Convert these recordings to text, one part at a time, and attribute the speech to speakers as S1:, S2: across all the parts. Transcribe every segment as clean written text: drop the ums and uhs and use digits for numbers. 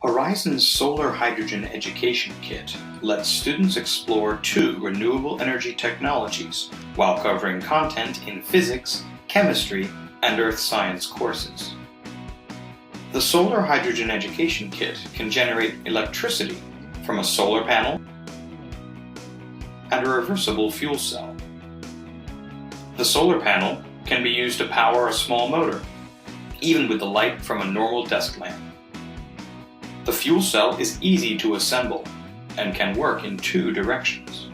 S1: Horizon's Solar Hydrogen Education Kit lets students explore 2 renewable energy technologies while covering content in physics, chemistry, and earth science courses. The Solar Hydrogen Education Kit can generate electricity from a solar panel and a reversible fuel cell. The solar panel can be used to power a small motor, even with the light from a normal desk lamp. The fuel cell is easy to assemble and can work in 2 directions.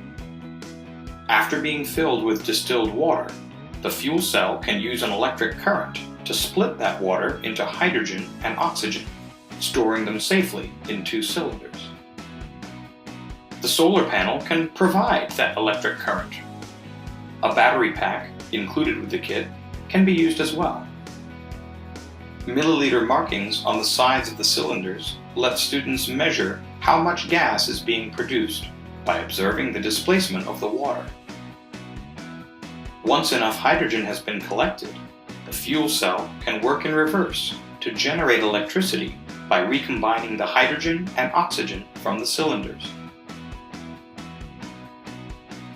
S1: After being filled with distilled water, the fuel cell can use an electric current to split that water into hydrogen and oxygen, storing them safely in 2 cylinders. The solar panel can provide that electric current. A battery pack included with the kit can be used as well. Milliliter markings on the sides of the cylinders let students measure how much gas is being produced by observing the displacement of the water. Once enough hydrogen has been collected, the fuel cell can work in reverse to generate electricity by recombining the hydrogen and oxygen from the cylinders.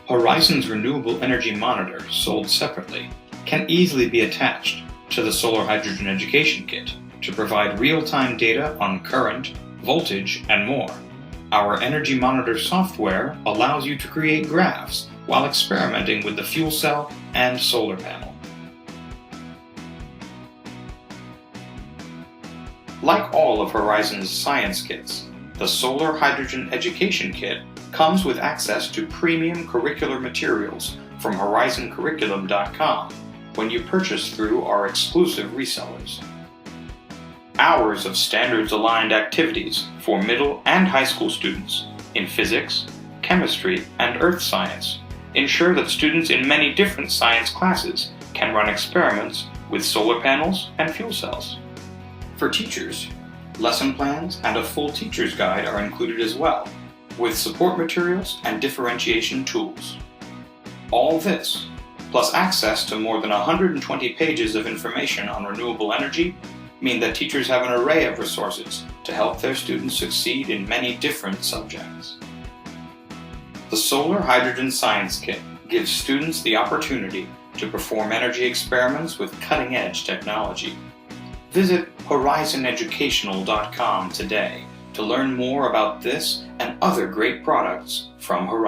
S1: Horizon's Renewable Energy Monitor, sold separately, can easily be attached to the Solar Hydrogen Education Kit to provide real-time data on current, voltage, and more. Our Energy Monitor software allows you to create graphs while experimenting with the fuel cell and solar panel. Like all of Horizon's science kits, the Solar Hydrogen Education Kit comes with access to premium curricular materials from horizoncurriculum.com when you purchase through our exclusive resellers. Hours of standards-aligned activities for middle and high school students in physics, chemistry, and earth science ensure that students in many different science classes can run experiments with solar panels and fuel cells. For teachers, lesson plans and a full teacher's guide are included as well, with support materials and differentiation tools. All this, plus access to more than 120 pages of information on renewable energy, mean that teachers have an array of resources to help their students succeed in many different subjects. The Solar Hydrogen Science Kit gives students the opportunity to perform energy experiments with cutting-edge technology. Visit horizoneducational.com today to learn more about this and other great products from Horizon.